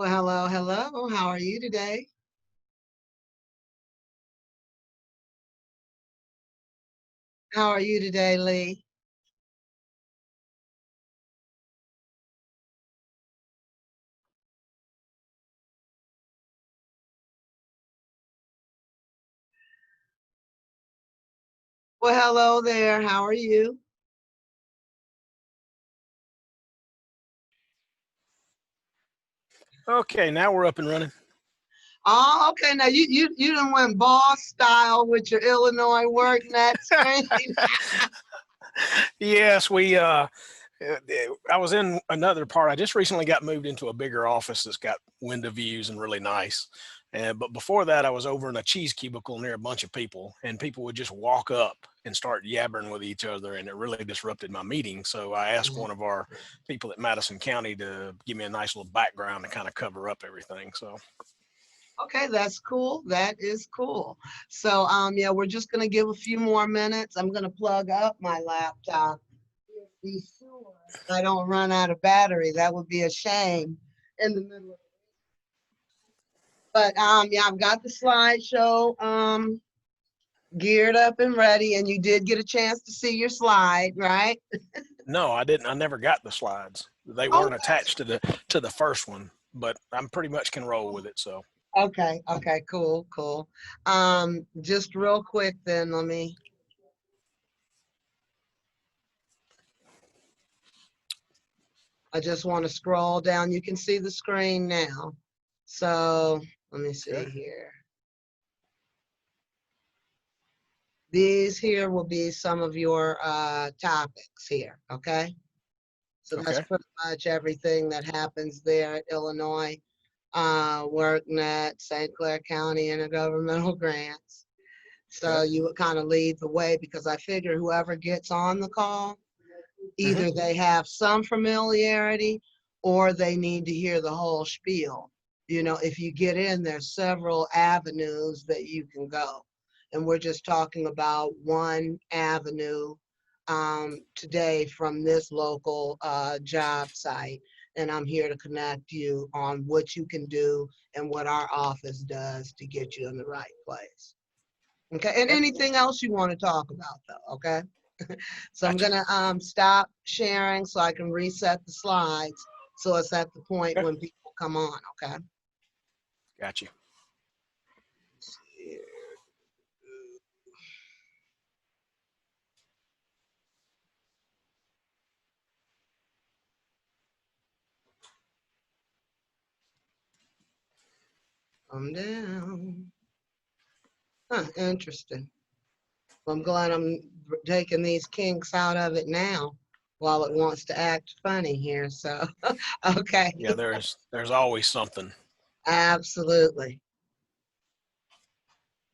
Well, hello, hello. How are you today? How are you today, Lee? Well, hello there. How are you? Okay, now we're up and running. Oh, okay. Now you done went boss style with your Illinois work net screen. Yes, I was in another part. I just recently got moved into a bigger office that's got window views and really nice. But before that, I was over in a cheese cubicle near a bunch of people, and people would just walk up and start yabbering with each other, and it really disrupted my meeting. So I asked one of our people at Madison County to give me a nice little background to kind of cover up everything. So Okay, that's cool. That is cool. So yeah, we're just gonna give a few more minutes. I'm gonna plug up my laptop. Be sure I don't run out of battery. That would be a shame in the middle of. But yeah, I've got the slideshow geared up and ready, and you did get a chance to see your slide, right? no, I didn't. I never got the slides. They weren't Okay. attached to the first one, but I'm pretty much can roll with it. So Okay, okay, cool, cool. Just real quick then, I just want to scroll down. You can see the screen now. So let me see okay. here. These here will be some of your topics here, okay? So that's Okay. pretty much everything that happens there at Illinois WorkNet, St. Clair County intergovernmental grants. So Okay. you would kind of lead the way because I figure whoever gets on the call, Hmm. either they have some familiarity or they need to hear the whole spiel. You know, if you get in, there's several avenues that you can go. And we're just talking about one avenue today from this local job site. And I'm here to connect you on what you can do and what our office does to get you in the right place. Okay. And Okay. anything else you want to talk about, though. Okay. So I'm Gotcha. gonna stop sharing so I can reset the slides so it's at the point Okay. when people come on, okay? Gotcha. Come down. Huh, interesting. Well, I'm glad I'm taking these kinks out of it now while it wants to act funny here. So, okay, Yeah, there's always something. absolutely.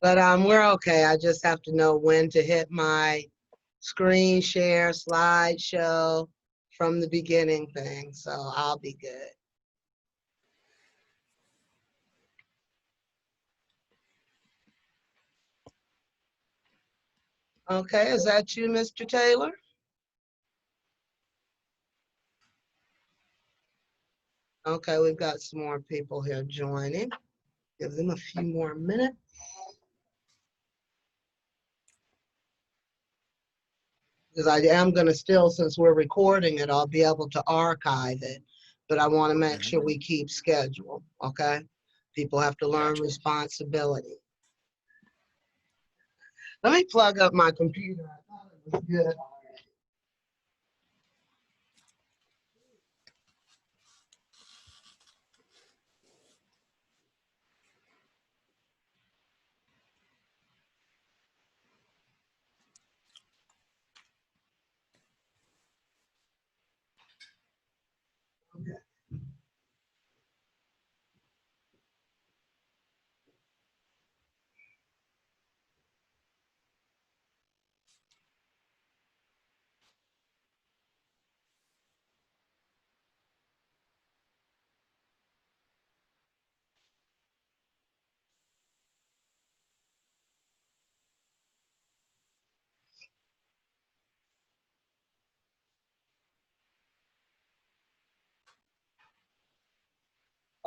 But we're okay. I just have to know when to hit my screen share slideshow from the beginning thing. So I'll be good. Okay, is that you, Mr. Taylor? Okay, we've got some more people here joining. Give them a few more minutes. Because I am going to still, since we're recording it, I'll be able to archive it. But I want to make Hmm. sure we keep schedule, okay? People have to learn Gotcha. responsibility. Let me plug up my computer. I thought it was good. Okay.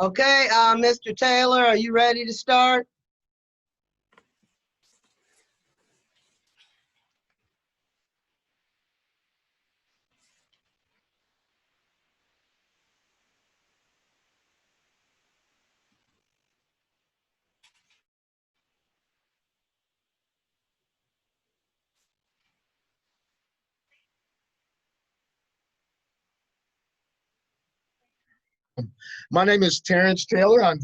Okay, Mr. Taylor, are you ready to start? My name is Terrence Taylor. I'm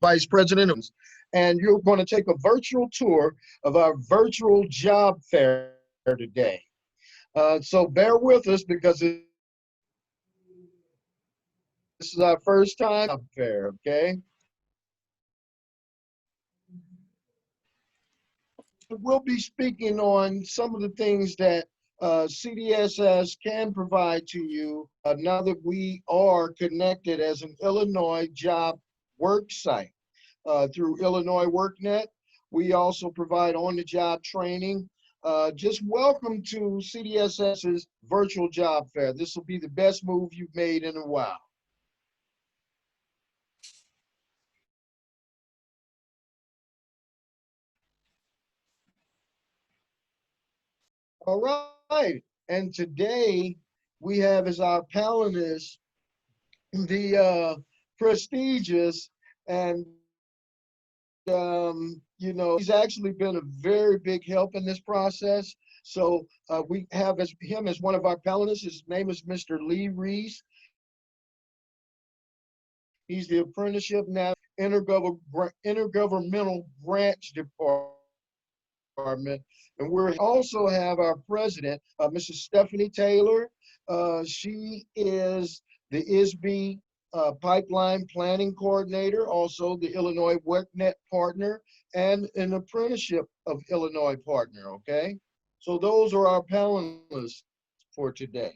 Vice President, and you're going to take a virtual tour of our virtual job fair today. So bear with us because this is our first time job fair, okay? We'll be speaking on some of the things that CDSS can provide to you now that we are connected as an Illinois job work site. Through Illinois WorkNet. We also provide on-the-job training. Just welcome to CDSS's virtual job fair. This will be the best move you've made in a while. All right, and today we have as our panelist the prestigious and he's actually been a very big help in this process. So we have him as one of our panelists. His name is Mr. Lee Reese. He's the Apprenticeship now Intergovernmental Branch Department. And we also have our president, Mrs. Stephanie Taylor. She is the ISB Pipeline Planning Coordinator, also the Illinois WorkNet partner, and an Apprenticeship of Illinois partner, okay? So those are our panelists for today.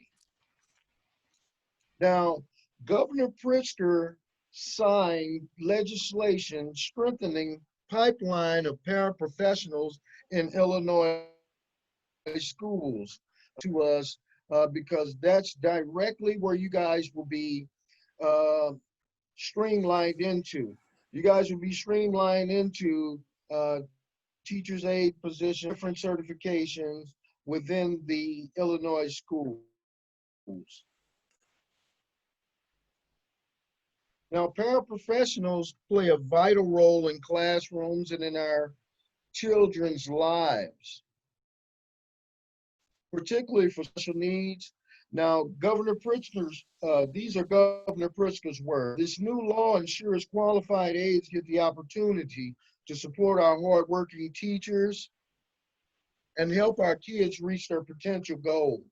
Now, Governor Pritzker signed legislation strengthening pipeline of paraprofessionals in Illinois schools to us because that's directly where you guys will be streamlined into. You guys will be streamlined into teacher's aide position, different certifications within the Illinois schools. Now, paraprofessionals play a vital role in classrooms and in our children's lives, particularly for special needs. Now, Governor Pritzker's, these are Governor Pritzker's words. This new law ensures qualified aides get the opportunity to support our hardworking teachers and help our kids reach their potential goal.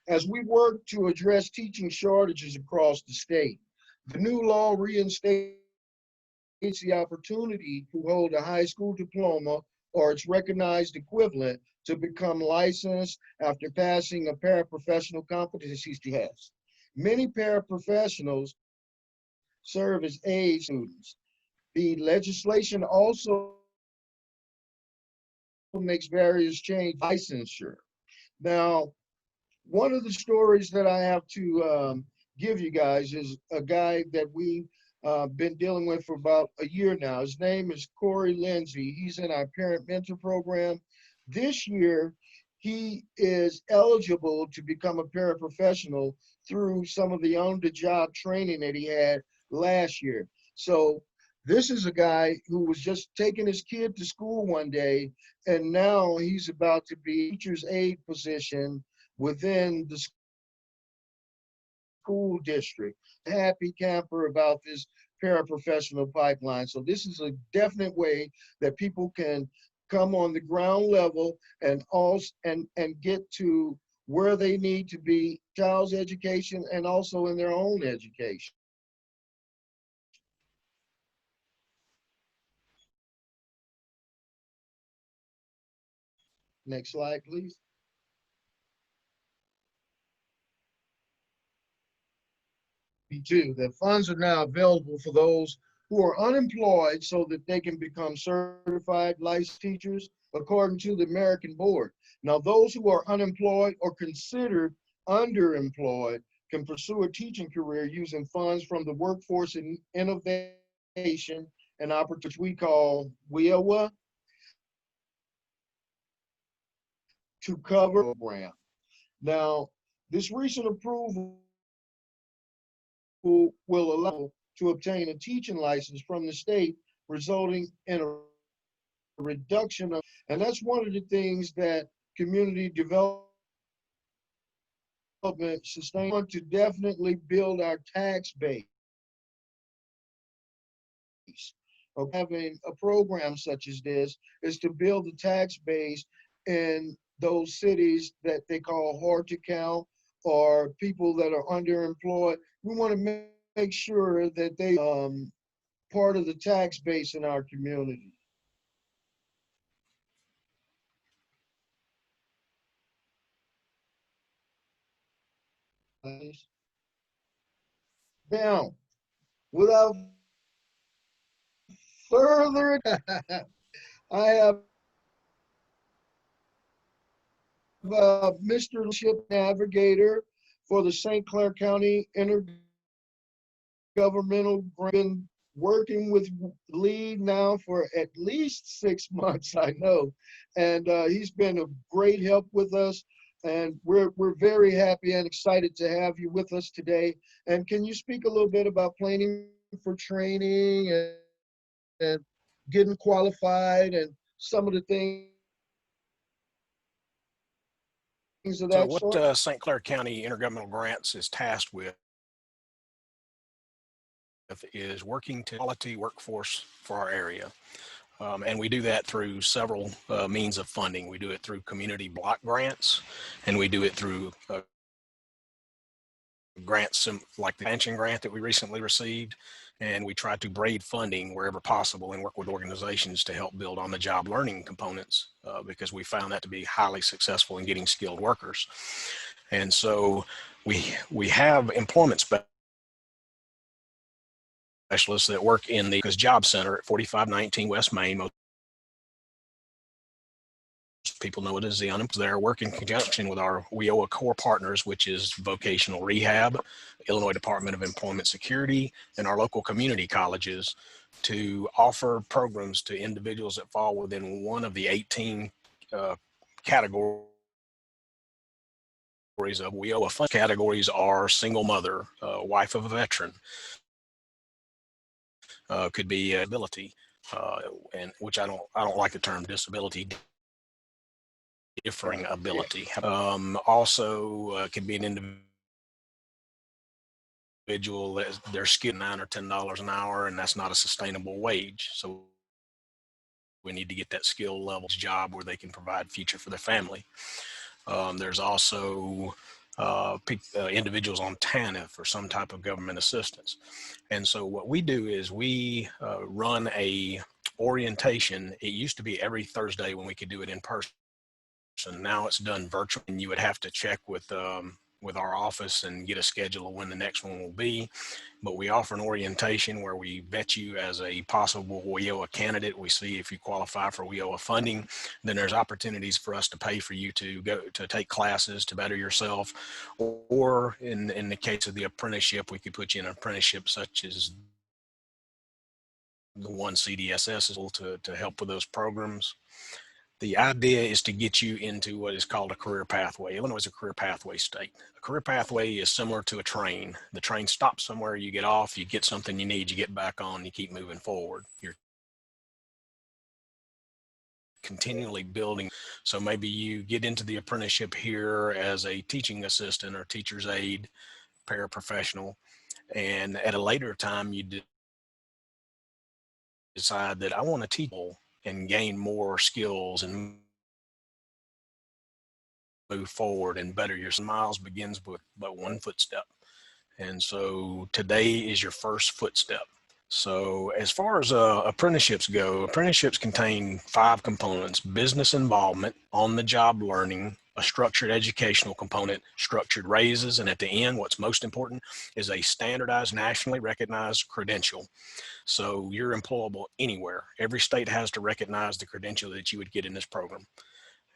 As we work to address teaching shortages across the state, the new law reinstates the opportunity to hold a high school diploma or its recognized equivalent to become licensed after passing a paraprofessional competency test. Many paraprofessionals serve as aid students. The legislation also makes various changes in licensure. Now, one of the stories that I have to give you guys is a guy that we've been dealing with for about a year now. His name is Corey Lindsay. He's in our parent mentor program. This year, he is eligible to become a paraprofessional through some of the on-the-job training that he had last year. So this is a guy who was just taking his kid to school one day, and now he's about to be a teacher's aide position within the school district. Happy camper about this paraprofessional pipeline. So this is a definite way that people can come on the ground level and get to where they need to be, child's education and also in their own education. Next slide, please. The funds are now available for those who are unemployed so that they can become certified licensed teachers according to the American Board. Now, those who are unemployed or considered underemployed can pursue a teaching career using funds from the Workforce and Innovation and Opportunity, which we call WIOA, to cover the program. Now, this recent approval will allow to obtain a teaching license from the state, resulting in a reduction of, and that's one of the things that community development sustain want to definitely build our tax base. Of having a program such as this is to build the tax base in those cities that they call hard to count or people that are underemployed. We want to make sure that they part of the tax base in our community. Now, without further ado, I have Mr. Ship Navigator for the St. Clair County Intergovernmental Grant. Been working with Lee now for at least 6 months, I know, and he's been a great help with us. And we're very happy and excited to have you with us today. And can you speak a little bit about planning for training and getting qualified and some of the things of So that what sort? St. Clair County Intergovernmental Grants is tasked with is working to quality workforce for our area. And we do that through several means of funding. We do it through community block grants, and we do it through grants like the expansion grant that we recently received. And we try to braid funding wherever possible and work with organizations to help build on the job learning components because we found that to be highly successful in getting skilled workers. And so we have employment specialists that work in the job center at 4519 West Main. Most people know it as the unemployed. There, work in conjunction with our WIOA core partners, which is vocational rehab, Illinois Department of Employment Security, and our local community colleges to offer programs to individuals that fall within one of the 18 categories of WIOA fund. Categories are single mother, wife of a veteran, could be ability, and which I don't like the term disability. Differing ability. Also, could be an individual that they're skilled $9 or $10 an hour, and that's not a sustainable wage. So we need to get that skill level job where they can provide future for their family. There's also individuals on TANF or some type of government assistance. And so what we do is we run a orientation. It used to be every Thursday when we could do it in person. And now it's done virtually, and you would have to check with our office and get a schedule of when the next one will be. But we offer an orientation where we vet you as a possible WIOA candidate. We see if you qualify for WIOA funding. Then there's opportunities for us to pay for you to go to take classes to better yourself, or in the case of the apprenticeship, we could put you in an apprenticeship such as the one CDSS to help with those programs. The idea is to get you into what is called a career pathway. Illinois is a career pathway state. A career pathway is similar to a train. The train stops somewhere, you get off, you get something you need, you get back on, you keep moving forward. You're continually building. So maybe you get into the apprenticeship here as a teaching assistant or teacher's aide, paraprofessional, and at a later time you decide that I want to teach and gain more skills and move forward and better your miles begins with but one footstep. And so today is your first footstep. So as far as apprenticeships go, apprenticeships contain 5 components: business involvement, on-the-job learning, a structured educational component, structured raises, and at the end, what's most important is a standardized, nationally recognized credential. So you're employable anywhere. Every state has to recognize the credential that you would get in this program.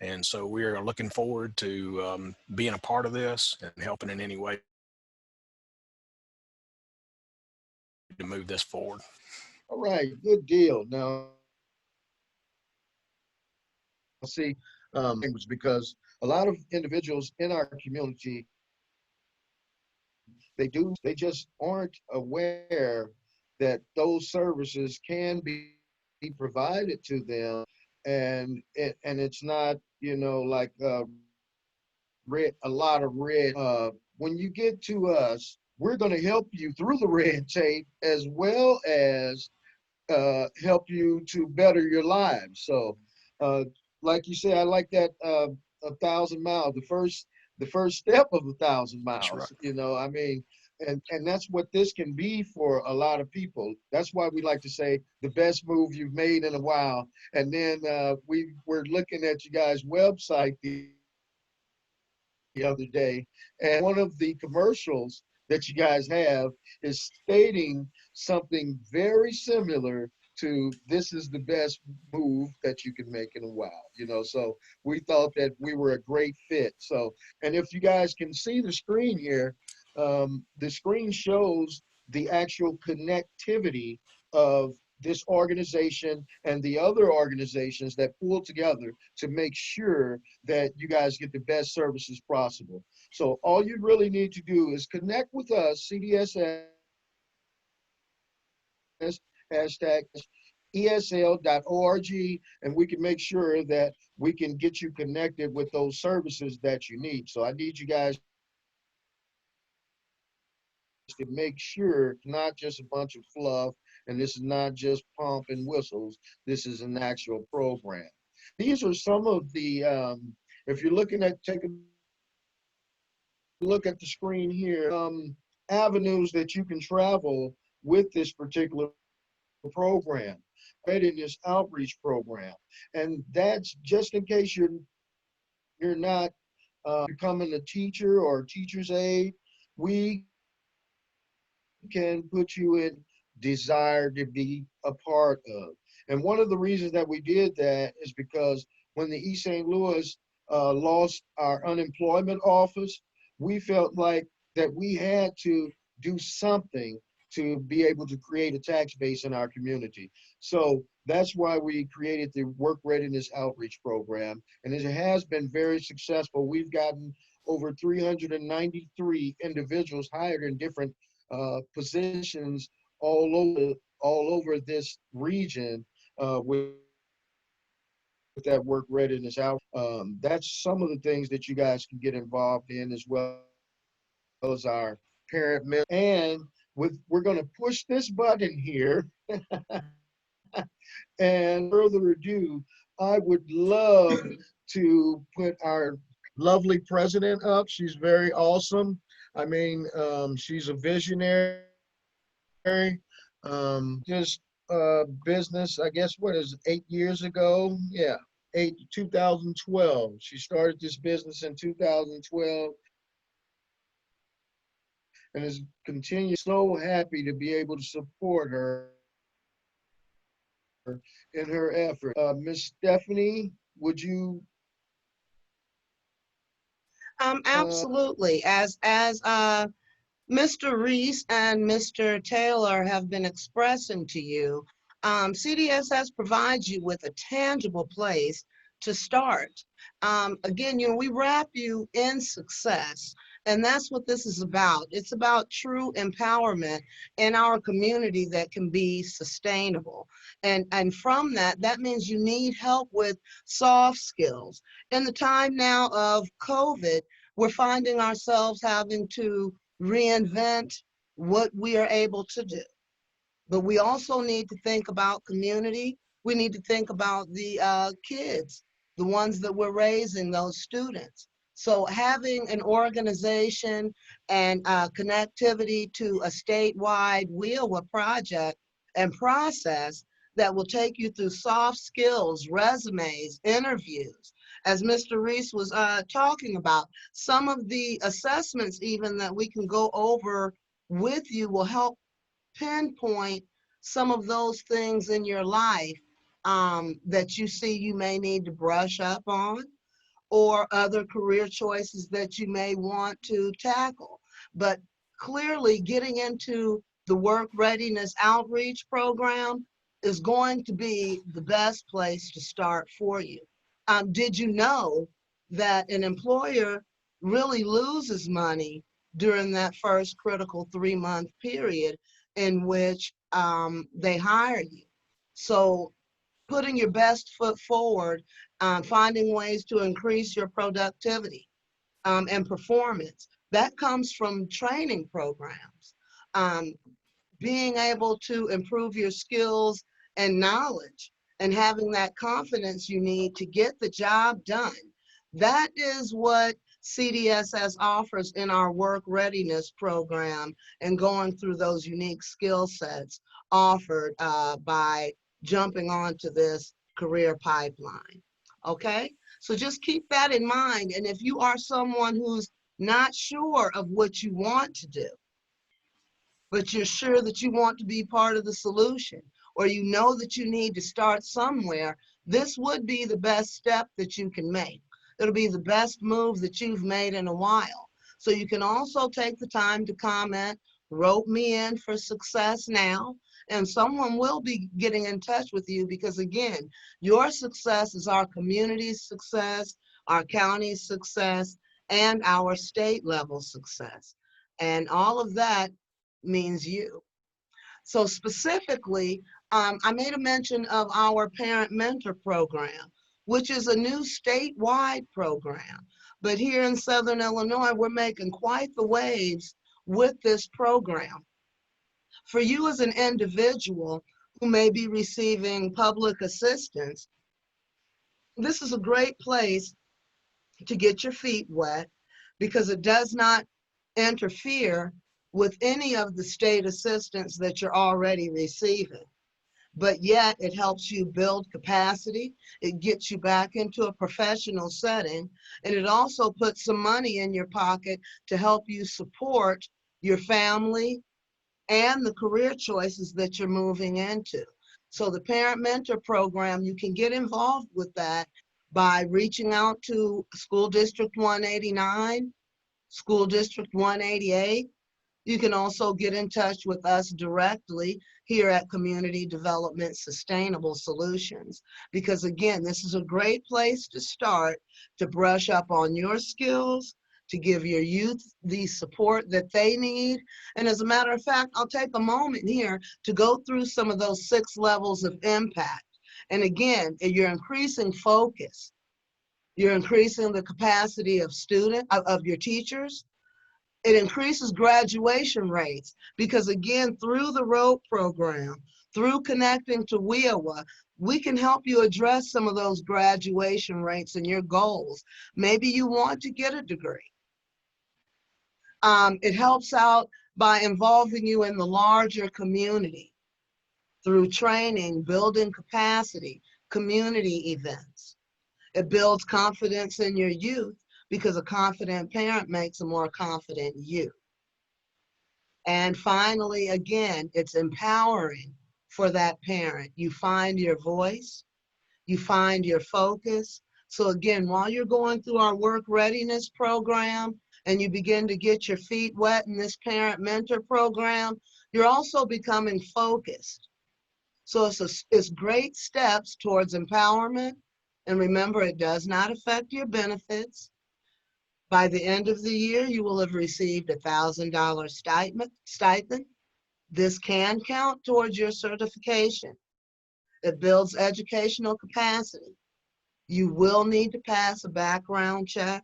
And so we are looking forward to being a part of this and helping in any way to move this forward. All right, good deal. Now, see, language, because a lot of individuals in our community, they just aren't aware that those services can be provided to them, and it's not, you know, like a lot of red. When you get to us, we're going to help you through the red tape as well as help you to better your lives. So, like you said, I like that 1,000 miles. The first step of 1,000 That's right. miles. You know, I mean, and that's what this can be for a lot of people. That's why we like to say the best move you've made in a while. And then we're looking at you guys' website the other day, and one of the commercials that you guys have is stating something very similar to this is the best move that you can make in a while, you know. So we thought that we were a great fit. So, and if you guys can see the screen here, the screen shows the actual connectivity of this organization and the other organizations that pull together to make sure that you guys get the best services possible. So all you really need to do is connect with us, CDSS, hashtag ESL.org, and we can make sure that we can get you connected with those services that you need. So I need you guys to make sure it's not just a bunch of fluff, and this is not just pomp and whistles. This is an actual program. These are some of the, if you're looking at, take a look at the screen here, avenues that you can travel with this particular program, Readiness outreach program. And that's just in case you're not becoming a teacher or a teacher's aide. We can put you in desire to be a part of. And one of the reasons that we did that is because when the East St. Louis lost our unemployment office, we felt like that we had to do something to be able to create a tax base in our community. So that's why we created the Work Readiness Outreach Program. And it has been very successful. We've gotten over 393 individuals hired in different positions all over this region with that work readiness out. That's some of the things that you guys can get involved in, as well as our parent mentor. And we're going to push this button here. And further ado, I would love to put our lovely president up. She's very awesome. I mean, she's a visionary. Just business, I guess, what is it, 8 years ago? Yeah, 2012. She started this business in 2012 and has continued. So happy to be able to support her in her effort. Miss Stephanie, would you? Absolutely. As Mr. Reese and Mr. Taylor have been expressing to you, CDSS provides you with a tangible place to start. Again, we wrap you in success, and that's what this is about. It's about true empowerment in our community that can be sustainable. And from that means you need help with soft skills. In the time now of COVID, we're finding ourselves having to reinvent what we are able to do. But we also need to think about community. We need to think about the kids, the ones that we're raising, those students. So having an organization and connectivity to a statewide WILWA project and process that will take you through soft skills, resumes, interviews. As Mr. Reese was talking about, some of the assessments even that we can go over with you will help pinpoint some of those things in your life that you see you may need to brush up on, or other career choices that you may want to tackle. But clearly getting into the Work Readiness Outreach Program is going to be the best place to start for you. Did you know that an employer really loses money during that first critical 3-month period in which they hire you? So putting your best foot forward, finding ways to increase your productivity and performance, that comes from training programs. Being able to improve your skills and knowledge and having that confidence you need to get the job done. That is what CDSS offers in our work readiness program, and going through those unique skill sets offered by jumping onto this career pipeline. Okay, so just keep that in mind. And if you are someone who's not sure of what you want to do, but you're sure that you want to be part of the solution, or you know that you need to start somewhere, this would be the best step that you can make. It'll be the best move that you've made in a while. So you can also take the time to comment, wrote me in for success now, and someone will be getting in touch with you, because again, your success is our community's success, our county's success, and our state level success. And all of that means you. So specifically, I made a mention of our Parent Mentor Program, which is a new statewide program. But here in Southern Illinois, we're making quite the waves with this program. For you as an individual who may be receiving public assistance, this is a great place to get your feet wet, because it does not interfere with any of the state assistance that you're already receiving. But yet it helps you build capacity, it gets you back into a professional setting, and it also puts some money in your pocket to help you support your family and the career choices that you're moving into. So the Parent Mentor Program, you can get involved with that by reaching out to School District 189, School District 188. You can also get in touch with us directly here at Community Development Sustainable Solutions, because again, this is a great place to start to brush up on your skills, to give your youth the support that they need. And as a matter of fact, I'll take a moment here to go through some of those 6 levels of impact. And again, you're increasing focus, you're increasing the capacity of your teachers. It increases graduation rates, because again, through the ROPE program, through connecting to WIOA, we can help you address some of those graduation rates and your goals. Maybe you want to get a degree. It helps out by involving you in the larger community through training, building capacity, community events. It builds confidence in your youth, because a confident parent makes a more confident youth. And finally, again, it's empowering for that parent. You find your voice, you find your focus. So again, while you're going through our work readiness program and you begin to get your feet wet in this Parent Mentor Program, you're also becoming focused. So it's great steps towards empowerment. And remember, it does not affect your benefits. By the end of the year, you will have received a $1,000 stipend. This can count towards your certification. It builds educational capacity. You will need to pass a background check,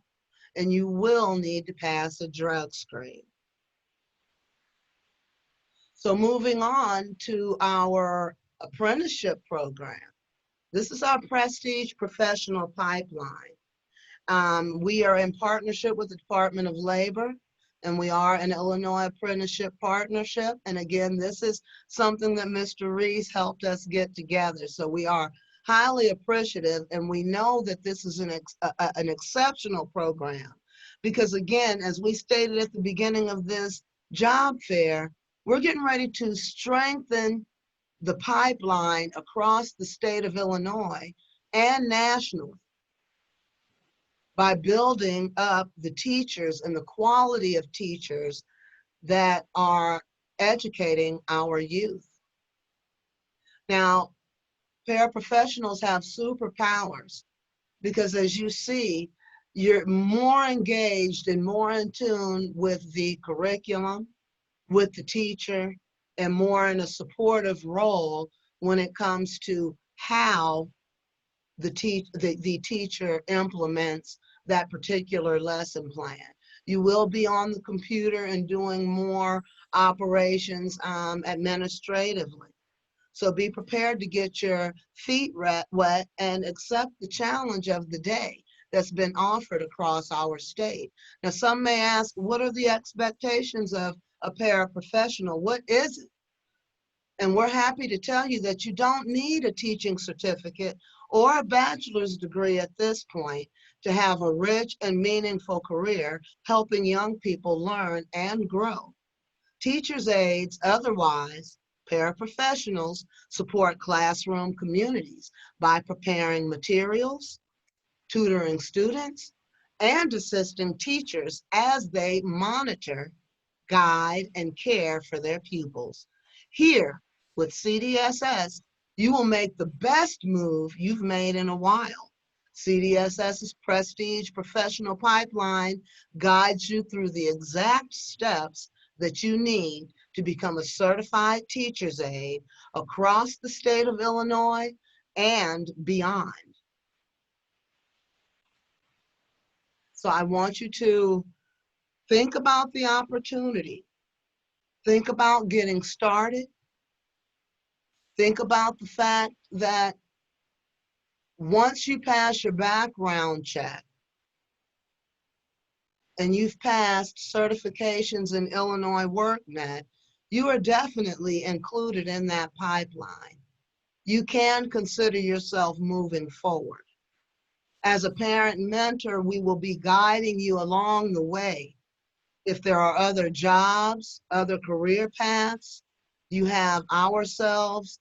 and you will need to pass a drug screen. So moving on to our apprenticeship program. This is our Prestige Professional Pipeline. We are in partnership with the Department of Labor, and we are an Illinois Apprenticeship Partnership. And again, this is something that Mr. Reese helped us get together. So we are highly appreciative, and we know that this is an exceptional program, because again, as we stated at the beginning of this job fair, we're getting ready to strengthen the pipeline across the state of Illinois and nationally by building up the teachers and the quality of teachers that are educating our youth. Now, paraprofessionals have superpowers because, as you see, you're more engaged and more in tune with the curriculum, with the teacher, and more in a supportive role when it comes to how the teacher implements that particular lesson plan. You will be on the computer and doing more operations administratively. So be prepared to get your feet wet and accept the challenge of the day that's been offered across our state. Now, some may ask, what are the expectations of a paraprofessional? What is it? And we're happy to tell you that you don't need a teaching certificate or a bachelor's degree at this point to have a rich and meaningful career helping young people learn and grow. Teachers' aides, otherwise, paraprofessionals support classroom communities by preparing materials, tutoring students, and assisting teachers as they monitor, guide, and care for their pupils. Here, with CDSS, you will make the best move you've made in a while. CDSS's Prestige Professional Pipeline guides you through the exact steps that you need to become a certified teacher's aide across the state of Illinois and beyond. So I want you to think about the opportunity. Think about getting started. Think about the fact that once you pass your background check and you've passed certifications in Illinois WorkNet, you are definitely included in that pipeline. You can consider yourself moving forward. As a parent mentor, we will be guiding you along the way. If there are other jobs, other career paths, you have ourselves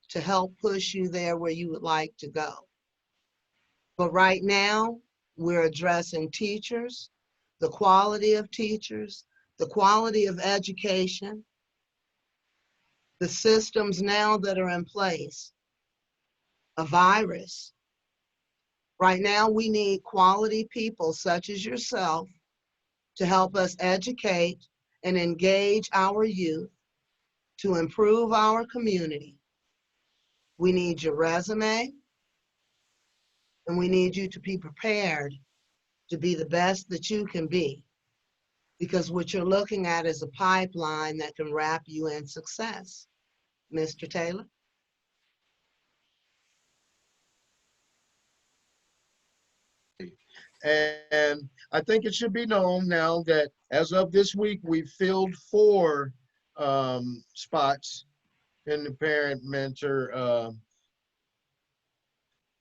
to help push you there where you would like to go. But right now, we're addressing teachers, the quality of teachers, the quality of education, the systems now that are in place, a virus. Right now, we need quality people such as yourself to help us educate and engage our youth to improve our community. We need your resume, and we need you to be prepared to be the best that you can be, because what you're looking at is a pipeline that can wrap you in success. Mr. Taylor? And I think it should be known now that as of this week, we've filled 4 spots in the parent mentor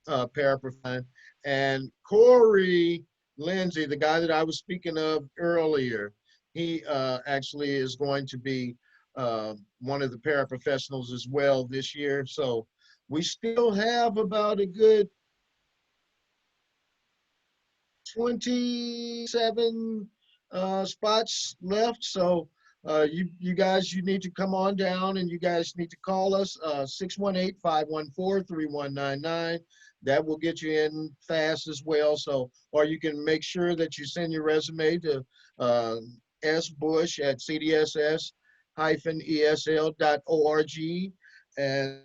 paraprofessional. And Corey Lindsay, the guy that I was speaking of earlier, he actually is going to be one of the paraprofessionals as well this year. So we still have about a good 27 spots left. So you guys, you need to come on down, and you guys need to call us 618-514-3199. That will get you in fast as well. So, or you can make sure that you send your resume to sbush@cdss-esl.org, and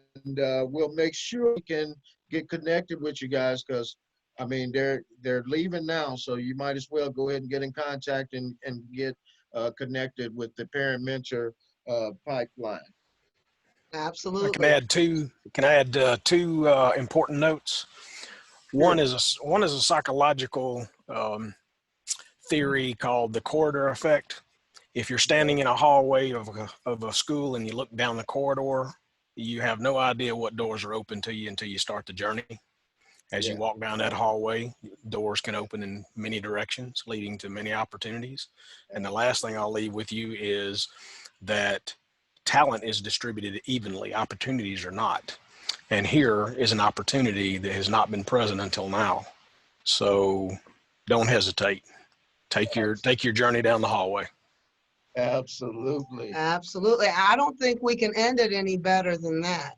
we'll make sure we can get connected with you guys, because I mean, they're leaving now, so you might as well go ahead and get in contact and get connected with the parent mentor pipeline. Absolutely. I can add two important notes. One is a psychological theory called the corridor effect. If you're standing in a hallway of a school and you look down the corridor, you have no idea what doors are open to you until you start the journey. As you walk down that hallway, doors can open in many directions, leading to many opportunities. And the last thing I'll leave with you is that talent is distributed evenly, opportunities are not. And here is an opportunity that has not been present until now. So don't hesitate. Take your journey down the hallway. Absolutely. Absolutely. I don't think we can end it any better than that.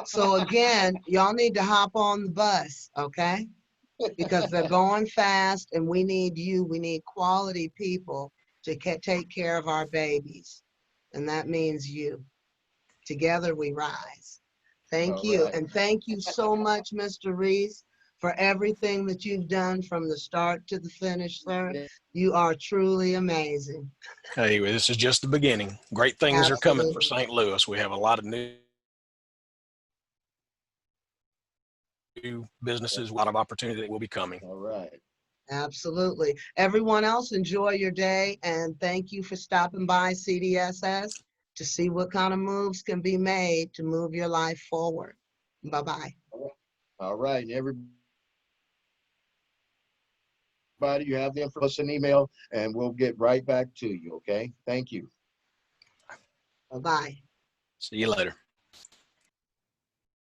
So again, y'all need to hop on the bus, okay? Because they're going fast and we need you. We need quality people to take care of our babies. And that means you. Together we rise. Thank All you. right. And thank you so much, Mr. Reese, for everything that you've done from the start to the finish, sir. You are truly amazing. Hey, this is just the beginning. Great things are coming for Absolutely. St. Louis. We have a lot of new businesses, a lot of opportunity that will be coming. All right. Absolutely. Everyone else, enjoy your day, and thank you for stopping by CDSS to see what kind of moves can be made to move your life forward. Bye-bye. All right. And everybody, you have them for us an email and we'll get right back to you. Okay. Thank you. Bye-bye. See you later.